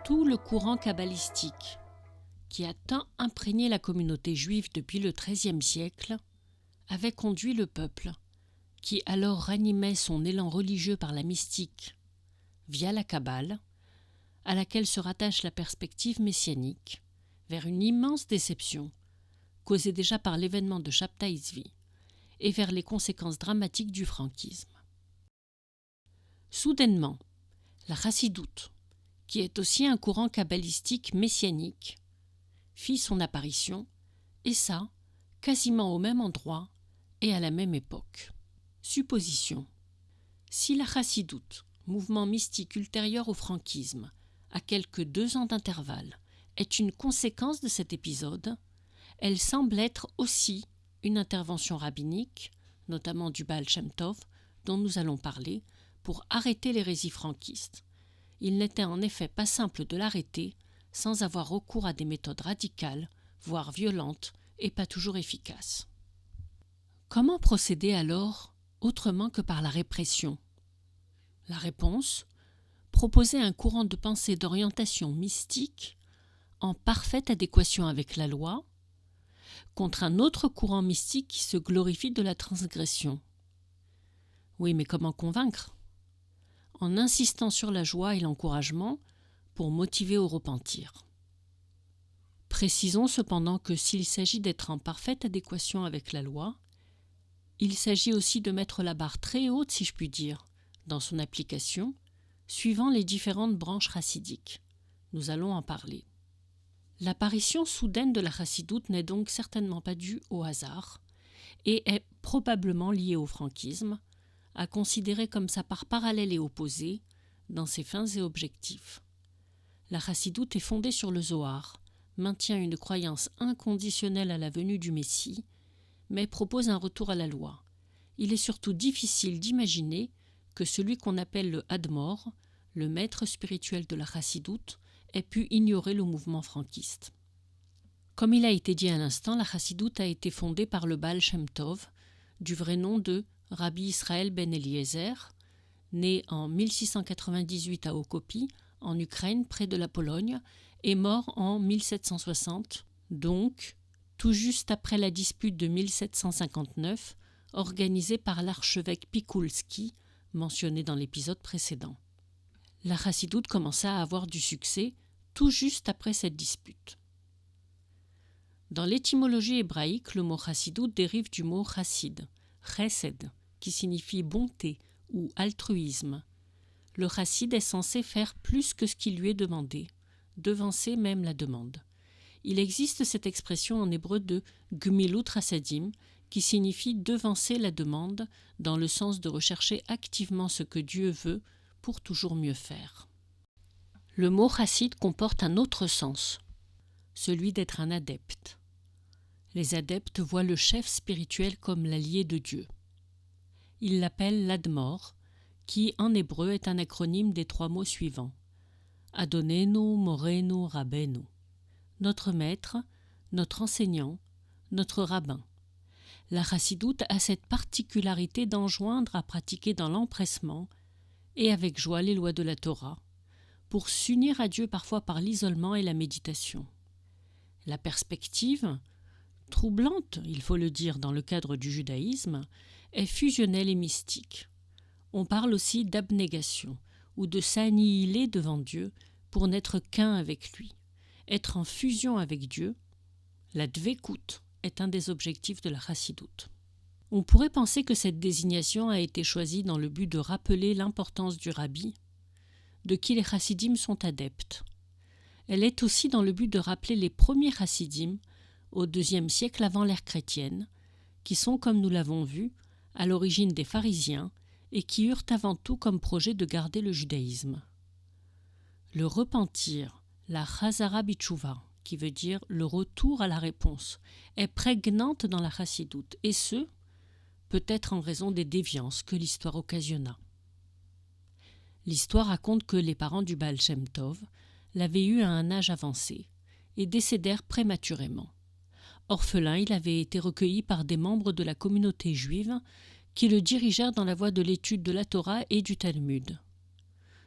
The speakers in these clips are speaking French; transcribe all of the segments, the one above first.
Tout le courant kabbalistique, qui a tant imprégné la communauté juive depuis le XIIIe siècle, avait conduit le peuple, qui alors ranimait son élan religieux par la mystique, via la Kabbale, à laquelle se rattache la perspective messianique, vers une immense déception, causée déjà par l'événement de Shabtai Tzvi, et vers les conséquences dramatiques du franquisme. Soudainement, la chassidoute, qui est aussi un courant kabbalistique messianique, fit son apparition, et ça, quasiment au même endroit et à la même époque. Supposition. Si la chassidoute, mouvement mystique ultérieur au franquisme, à quelques 2 ans d'intervalle, est une conséquence de cet épisode, elle semble être aussi une intervention rabbinique, notamment du Baal Shem Tov, dont nous allons parler, pour arrêter l'hérésie franquiste. Il n'était en effet pas simple de l'arrêter sans avoir recours à des méthodes radicales, voire violentes, et pas toujours efficaces. Comment procéder alors autrement que par la répression? La réponse: proposer un courant de pensée d'orientation mystique en parfaite adéquation avec la loi, contre un autre courant mystique qui se glorifie de la transgression. Oui, mais comment convaincre? En insistant sur la joie et l'encouragement pour motiver au repentir. Précisons cependant que s'il s'agit d'être en parfaite adéquation avec la loi, il s'agit aussi de mettre la barre très haute, si je puis dire, dans son application, suivant les différentes branches chassidiques. Nous allons en parler. L'apparition soudaine de la chassidoute n'est donc certainement pas due au hasard et est probablement liée au franquisme, à considérer comme sa part parallèle et opposée dans ses fins et objectifs. La chassidoute est fondée sur le Zohar, maintient une croyance inconditionnelle à la venue du Messie, mais propose un retour à la loi. Il est surtout difficile d'imaginer que celui qu'on appelle le Hadmor, le maître spirituel de la chassidoute, ait pu ignorer le mouvement franquiste. Comme il a été dit à l'instant, la chassidoute a été fondée par le Baal Shem Tov, du vrai nom de Rabbi Israël ben Eliezer, né en 1698 à Okopi, en Ukraine, près de la Pologne, et mort en 1760, donc tout juste après la dispute de 1759, organisée par l'archevêque Pikulski, mentionné dans l'épisode précédent. La chassidoute commença à avoir du succès tout juste après cette dispute. Dans l'étymologie hébraïque, le mot chassidoute dérive du mot chassid, chesed, qui signifie bonté ou altruisme. Le chassid est censé faire plus que ce qui lui est demandé, devancer même la demande. Il existe cette expression en hébreu de gmilut chasadim, qui signifie devancer la demande dans le sens de rechercher activement ce que Dieu veut pour toujours mieux faire. Le mot chassid comporte un autre sens, celui d'être un adepte. Les adeptes voient le chef spirituel comme l'allié de Dieu. Ils l'appellent l'Admor, qui en hébreu est un acronyme des 3 mots suivants: Adonenu, Morenu, Rabbeinu. Notre maître, notre enseignant, notre rabbin. La chassidoute a cette particularité d'enjoindre à pratiquer dans l'empressement et avec joie les lois de la Torah, pour s'unir à Dieu parfois par l'isolement et la méditation. La perspective, troublante, il faut le dire dans le cadre du judaïsme, est fusionnelle et mystique. On parle aussi d'abnégation, ou de s'annihiler devant Dieu pour n'être qu'un avec lui. Être en fusion avec Dieu, la dvekout, est un des objectifs de la chassidoute. On pourrait penser que cette désignation a été choisie dans le but de rappeler l'importance du rabbi, de qui les chassidim sont adeptes. Elle est aussi dans le but de rappeler les premiers chassidim, au IIe siècle avant l'ère chrétienne, qui sont, comme nous l'avons vu, à l'origine des pharisiens et qui eurent avant tout comme projet de garder le judaïsme. Le repentir, la chazara bitchouva, qui veut dire le retour à la réponse, est prégnante dans la chassidoute, et ce, peut-être en raison des déviances que l'histoire occasionna. L'histoire raconte que les parents du Baal Shem Tov l'avaient eu à un âge avancé et décédèrent prématurément. Orphelin, il avait été recueilli par des membres de la communauté juive qui le dirigèrent dans la voie de l'étude de la Torah et du Talmud.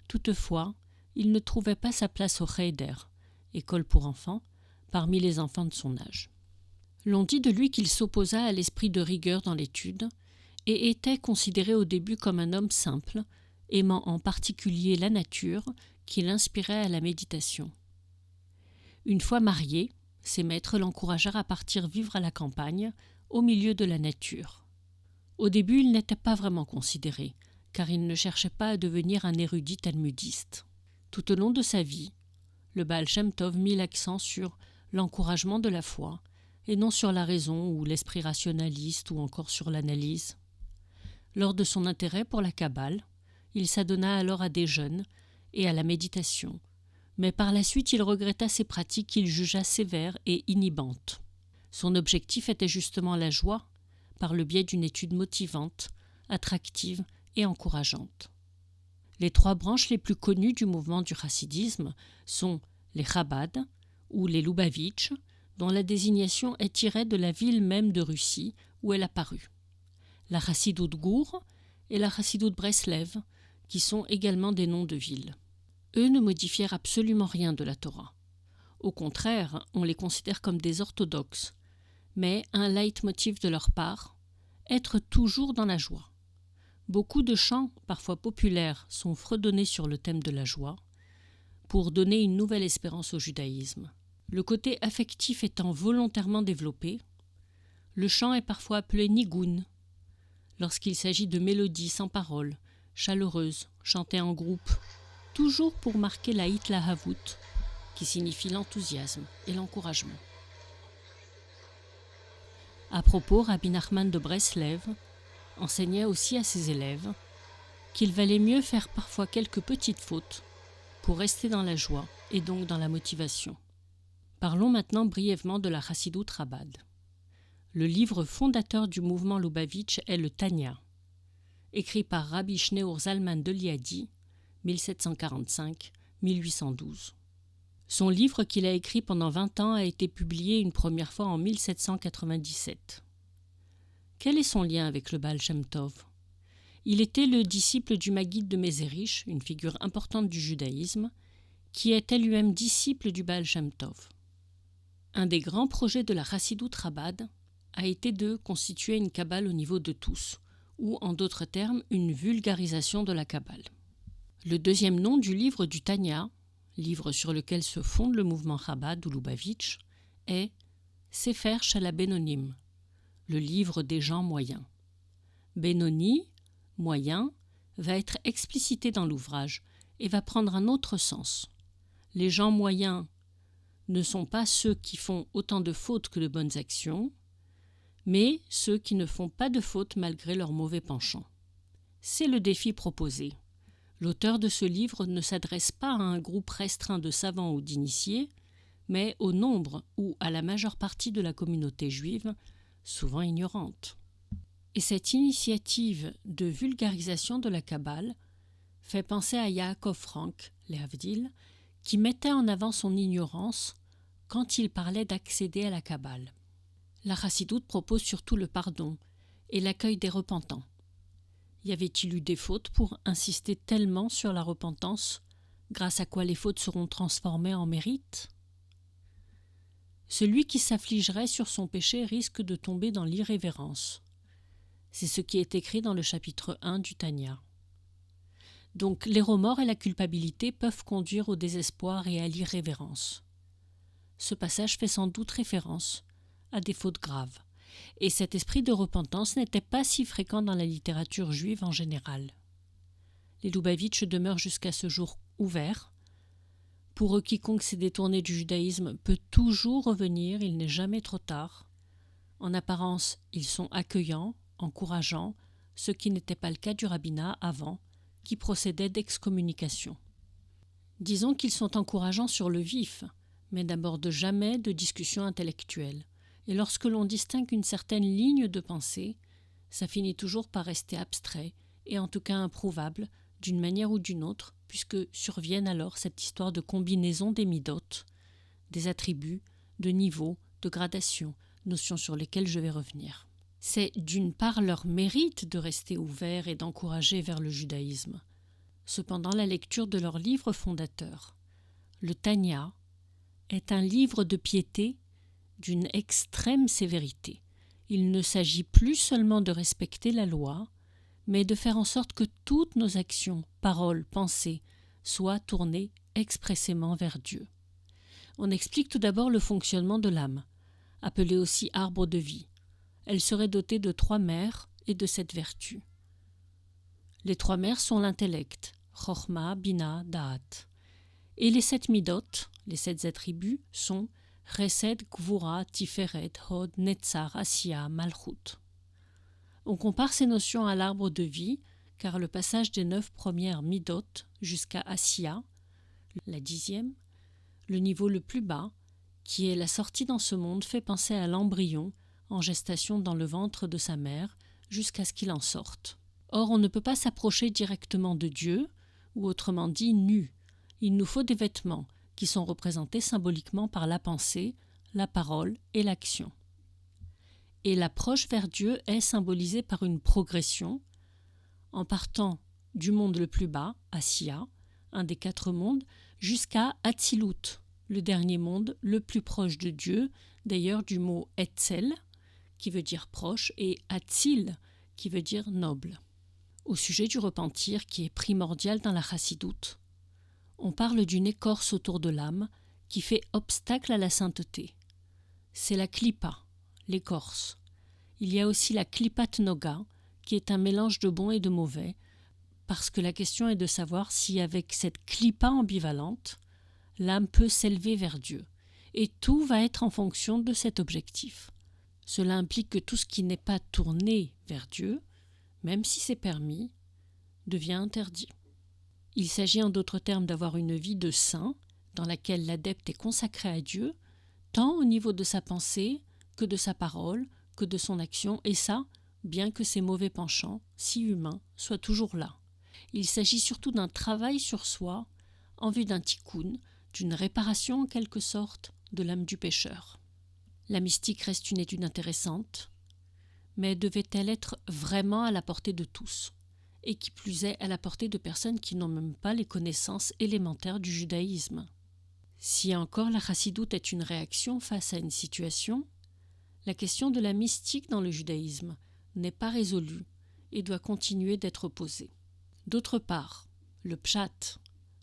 Toutefois, il ne trouvait pas sa place au Cheder, école pour enfants, parmi les enfants de son âge. L'on dit de lui qu'il s'opposa à l'esprit de rigueur dans l'étude et était considéré au début comme un homme simple, aimant en particulier la nature, qui l'inspirait à la méditation. Une fois marié, ses maîtres l'encouragèrent à partir vivre à la campagne, au milieu de la nature. Au début, il n'était pas vraiment considéré, car il ne cherchait pas à devenir un érudit talmudiste. Tout au long de sa vie, le Baal Shem Tov mit l'accent sur l'encouragement de la foi, et non sur la raison ou l'esprit rationaliste ou encore sur l'analyse. Lors de son intérêt pour la Kabbale, il s'adonna alors à des jeûnes et à la méditation, mais par la suite il regretta ces pratiques qu'il jugea sévères et inhibantes. Son objectif était justement la joie, par le biais d'une étude motivante, attractive et encourageante. Les 3 branches les plus connues du mouvement du chassidisme sont les Chabad ou les Lubavitch, dont la désignation est tirée de la ville même de Russie où elle apparut, la Chassidoute Gour et la Chassidoute Breslev, qui sont également des noms de villes. Eux ne modifièrent absolument rien de la Torah. Au contraire, on les considère comme des orthodoxes, mais un leitmotiv de leur part, être toujours dans la joie. Beaucoup de chants, parfois populaires, sont fredonnés sur le thème de la joie, pour donner une nouvelle espérance au judaïsme. Le côté affectif étant volontairement développé, le chant est parfois appelé nigun, lorsqu'il s'agit de mélodies sans paroles, chaleureuses, chantées en groupe, toujours pour marquer la hitlahavut, qui signifie l'enthousiasme et l'encouragement. À propos, Rabbi Nachman de Breslev enseignait aussi à ses élèves qu'il valait mieux faire parfois quelques petites fautes pour rester dans la joie et donc dans la motivation. Parlons maintenant brièvement de la Chassidoute Chabad. Le livre fondateur du mouvement Lubavitch est le Tanya, écrit par Rabbi Shneur Zalman de Liadi, 1745-1812. Son livre qu'il a écrit pendant 20 ans a été publié une première fois en 1797. Quel est son lien avec le Baal Shem Tov ? Il était le disciple du Maguide de Mézérich, une figure importante du judaïsme, qui était lui-même disciple du Baal Shem Tov. Un des grands projets de la Chassidoute Chabad a été de constituer une Kabbale au niveau de tous, ou en d'autres termes, une vulgarisation de la Kabbale. Le deuxième nom du livre du Tanya, livre sur lequel se fonde le mouvement Chabad ou Lubavitch, est Sefer Shel HaBenonim, le livre des gens moyens. Benoni, moyen, va être explicité dans l'ouvrage et va prendre un autre sens. Les gens moyens ne sont pas ceux qui font autant de fautes que de bonnes actions, mais ceux qui ne font pas de fautes malgré leur mauvais penchant. C'est le défi proposé. L'auteur de ce livre ne s'adresse pas à un groupe restreint de savants ou d'initiés, mais au nombre ou à la majeure partie de la communauté juive, souvent ignorante. Et cette initiative de vulgarisation de la Kabbale fait penser à Yaakov Frank, les Havdil, qui mettait en avant son ignorance quand il parlait d'accéder à la Kabbale. La Chassidoute propose surtout le pardon et l'accueil des repentants. Y avait-il eu des fautes pour insister tellement sur la repentance, grâce à quoi les fautes seront transformées en mérite ? Celui qui s'affligerait sur son péché risque de tomber dans l'irrévérence. C'est ce qui est écrit dans le chapitre 1 du Tanya. Donc les remords et la culpabilité peuvent conduire au désespoir et à l'irrévérence. Ce passage fait sans doute référence à des fautes graves. Et cet esprit de repentance n'était pas si fréquent dans la littérature juive en général. Les Lubavitch demeurent jusqu'à ce jour ouverts. Pour eux, quiconque s'est détourné du judaïsme peut toujours revenir, il n'est jamais trop tard. En apparence, ils sont accueillants, encourageants, ce qui n'était pas le cas du rabbinat avant, qui procédait d'excommunication. Disons qu'ils sont encourageants sur le vif, mais n'abordent jamais de discussion intellectuelle. Et lorsque l'on distingue une certaine ligne de pensée, ça finit toujours par rester abstrait et en tout cas improuvable d'une manière ou d'une autre, puisque surviennent alors cette histoire de combinaison des midotes, des attributs, de niveaux, de gradations, notions sur lesquelles je vais revenir. C'est d'une part leur mérite de rester ouverts et d'encourager vers le judaïsme. cependant la lecture de leur livre fondateur, le Tanya, est un livre de piété d'une extrême sévérité. Il ne s'agit plus seulement de respecter la loi, mais de faire en sorte que toutes nos actions, paroles, pensées soient tournées expressément vers Dieu. On explique tout d'abord le fonctionnement de l'âme, appelée aussi arbre de vie. Elle serait dotée de 3 mers et de 7 vertus. Les 3 mers sont l'intellect, Chochma, Bina, Da'at. Et les 7 midot, les 7 attributs, sont Chesed, Gvura, Tiferet, Hod, Netzar, Asiya, Malchut. On compare ces notions à l'arbre de vie, car le passage des 9 premières midot jusqu'à Asiya, la 10e, le niveau le plus bas, qui est la sortie dans ce monde, fait penser à l'embryon en gestation dans le ventre de sa mère jusqu'à ce qu'il en sorte. Or, on ne peut pas s'approcher directement de Dieu, ou autrement dit nu. Il nous faut des vêtements qui sont représentés symboliquement par la pensée, la parole et l'action. Et l'approche vers Dieu est symbolisée par une progression, en partant du monde le plus bas, Asiya, un des 4 mondes, jusqu'à Atzilut, le dernier monde le plus proche de Dieu, d'ailleurs du mot Etzel, qui veut dire proche, et Atzil, qui veut dire noble. Au sujet du repentir, qui est primordial dans la chassidoute, on parle d'une écorce autour de l'âme qui fait obstacle à la sainteté. C'est la klipa, l'écorce. Il y a aussi la klipat noga, qui est un mélange de bon et de mauvais, parce que la question est de savoir si avec cette klipa ambivalente, l'âme peut s'élever vers Dieu. Et tout va être en fonction de cet objectif. Cela implique que tout ce qui n'est pas tourné vers Dieu, même si c'est permis, devient interdit. Il s'agit en d'autres termes d'avoir une vie de saint, dans laquelle l'adepte est consacré à Dieu, tant au niveau de sa pensée, que de sa parole, que de son action, et ça, bien que ses mauvais penchants, si humains, soient toujours là. Il s'agit surtout d'un travail sur soi, en vue d'un tikkun, d'une réparation en quelque sorte de l'âme du pécheur. La mystique reste une étude intéressante, mais devait-elle être vraiment à la portée de tous, et qui plus est à la portée de personnes qui n'ont même pas les connaissances élémentaires du judaïsme? Si encore la chassidoute est une réaction face à une situation, la question de la mystique dans le judaïsme n'est pas résolue et doit continuer d'être posée. D'autre part, le pshat,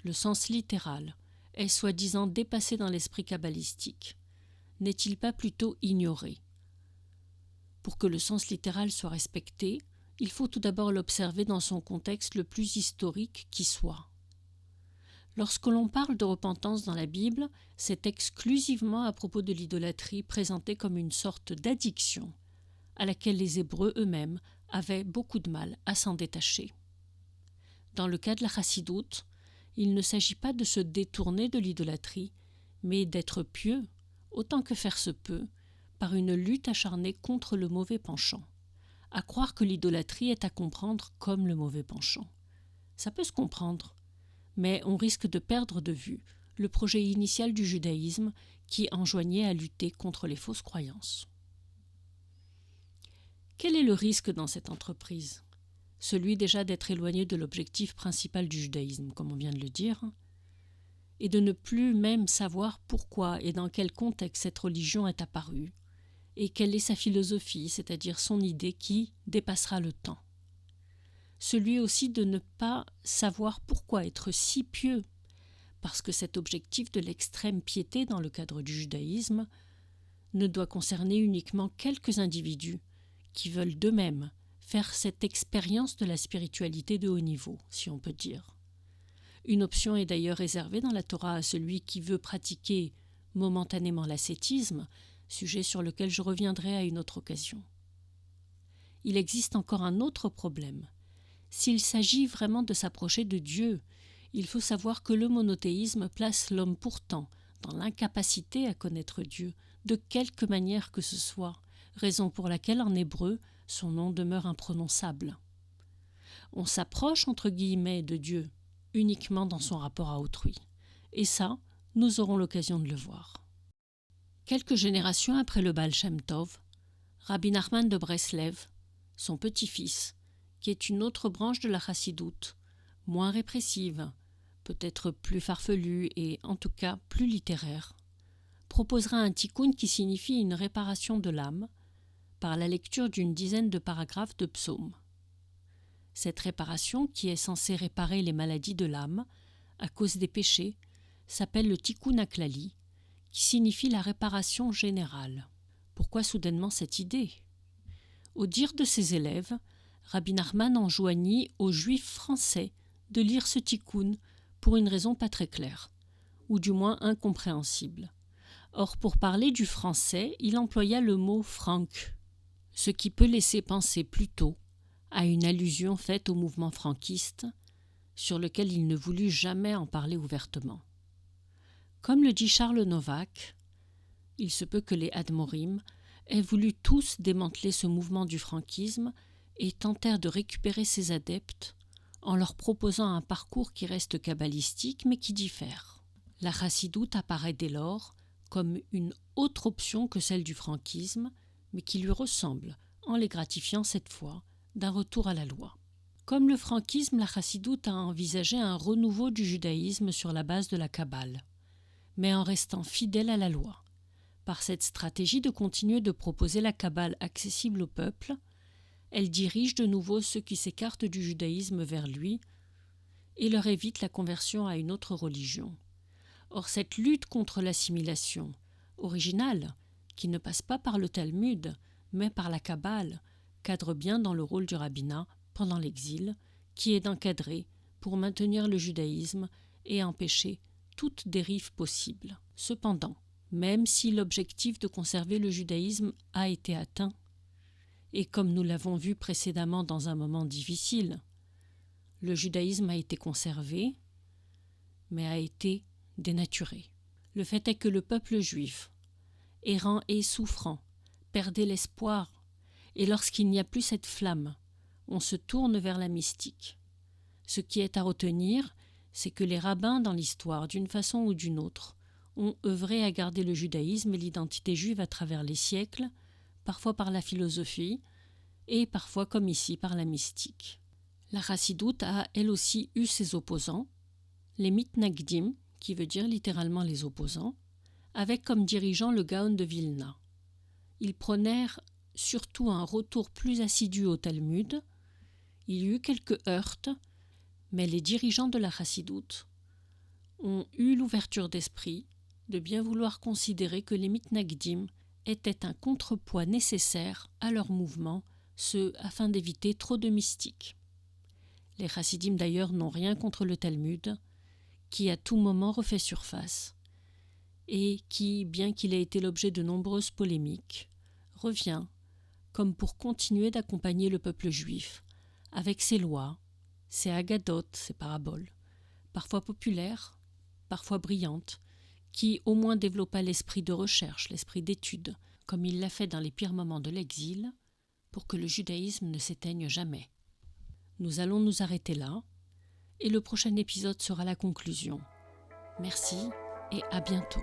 le sens littéral, est soi-disant dépassé dans l'esprit kabbalistique. N'est-il pas plutôt ignoré? Pour que le sens littéral soit respecté, il faut tout d'abord l'observer dans son contexte le plus historique qui soit. Lorsque l'on parle de repentance dans la Bible, c'est exclusivement à propos de l'idolâtrie présentée comme une sorte d'addiction à laquelle les Hébreux eux-mêmes avaient beaucoup de mal à s'en détacher. Dans le cas de la chassidoute, il ne s'agit pas de se détourner de l'idolâtrie, mais d'être pieux, autant que faire se peut, par une lutte acharnée contre le mauvais penchant. À croire que l'idolâtrie est à comprendre comme le mauvais penchant. Ça peut se comprendre, mais on risque de perdre de vue le projet initial du judaïsme qui enjoignait à lutter contre les fausses croyances. Quel est le risque dans cette entreprise? Celui déjà d'être éloigné de l'objectif principal du judaïsme, comme on vient de le dire, et de ne plus même savoir pourquoi et dans quel contexte cette religion est apparue, et quelle est sa philosophie, c'est-à-dire son idée qui dépassera le temps. Celui aussi de ne pas savoir pourquoi être si pieux, parce que cet objectif de l'extrême piété dans le cadre du judaïsme ne doit concerner uniquement quelques individus qui veulent d'eux-mêmes faire cette expérience de la spiritualité de haut niveau, si on peut dire. Une option est d'ailleurs réservée dans la Torah à celui qui veut pratiquer momentanément l'ascétisme, sujet sur lequel je reviendrai à une autre occasion. Il existe encore un autre problème. S'il s'agit vraiment de s'approcher de Dieu, il faut savoir que le monothéisme place l'homme pourtant dans l'incapacité à connaître Dieu, de quelque manière que ce soit, raison pour laquelle en hébreu, son nom demeure imprononçable. On s'approche entre guillemets de Dieu uniquement dans son rapport à autrui. Et ça, nous aurons l'occasion de le voir. Quelques générations après le Baal Shem Tov, Rabbi Nachman de Breslev, son petit-fils, qui est une autre branche de la chassidoute, moins répressive, peut-être plus farfelue et en tout cas plus littéraire, proposera un tikkun qui signifie une réparation de l'âme par la lecture d'une dizaine de paragraphes de psaumes. Cette réparation, qui est censée réparer les maladies de l'âme à cause des péchés, s'appelle le tikkun haklali, qui signifie la réparation générale. Pourquoi soudainement cette idée ? Au dire de ses élèves, Rabbi Nachman enjoignit aux Juifs français de lire ce tikkun pour une raison pas très claire, ou du moins incompréhensible. Or, pour parler du français, il employa le mot « franc », ce qui peut laisser penser plutôt à une allusion faite au mouvement franquiste, sur lequel il ne voulut jamais en parler ouvertement. Comme le dit Charles Novak, il se peut que les Admorim aient voulu tous démanteler ce mouvement du franquisme et tentèrent de récupérer ses adeptes en leur proposant un parcours qui reste kabbalistique mais qui diffère. La chassidoute apparaît dès lors comme une autre option que celle du franquisme, mais qui lui ressemble, en les gratifiant cette fois d'un retour à la loi. Comme le franquisme, la chassidoute a envisagé un renouveau du judaïsme sur la base de la Kabbale, mais en restant fidèle à la loi. Par cette stratégie de continuer de proposer la Kabbale accessible au peuple, elle dirige de nouveau ceux qui s'écartent du judaïsme vers lui et leur évite la conversion à une autre religion. Or, cette lutte contre l'assimilation, originale, qui ne passe pas par le Talmud, mais par la Kabbale, cadre bien dans le rôle du rabbinat pendant l'exil, qui est d'encadrer pour maintenir le judaïsme et empêcher toute dérive possible. Cependant, même si l'objectif de conserver le judaïsme a été atteint, et comme nous l'avons vu précédemment dans un moment difficile, le judaïsme a été conservé, mais a été dénaturé. Le fait est que le peuple juif, errant et souffrant, perdait l'espoir, et lorsqu'il n'y a plus cette flamme, on se tourne vers la mystique. Ce qui est à retenir, c'est que les rabbins dans l'histoire, d'une façon ou d'une autre, ont œuvré à garder le judaïsme et l'identité juive à travers les siècles, parfois par la philosophie, et parfois, comme ici, par la mystique. La chassidoute a, elle aussi, eu ses opposants, les mitnagdim, qui veut dire littéralement les opposants, avec comme dirigeant le Gaon de Vilna. Ils prônèrent surtout un retour plus assidu au Talmud. Il y eut quelques heurts, mais les dirigeants de la chassidoute ont eu l'ouverture d'esprit de bien vouloir considérer que les mitnagdim étaient un contrepoids nécessaire à leur mouvement, afin d'éviter trop de mystique. Les chassidim d'ailleurs n'ont rien contre le Talmud, qui à tout moment refait surface, et qui, bien qu'il ait été l'objet de nombreuses polémiques, revient comme pour continuer d'accompagner le peuple juif, avec ses lois, ses agadotes, ses paraboles, parfois populaires, parfois brillantes, qui au moins développa l'esprit de recherche, l'esprit d'étude, comme il l'a fait dans les pires moments de l'exil, pour que le judaïsme ne s'éteigne jamais. Nous allons nous arrêter là, et le prochain épisode sera la conclusion. Merci et à bientôt.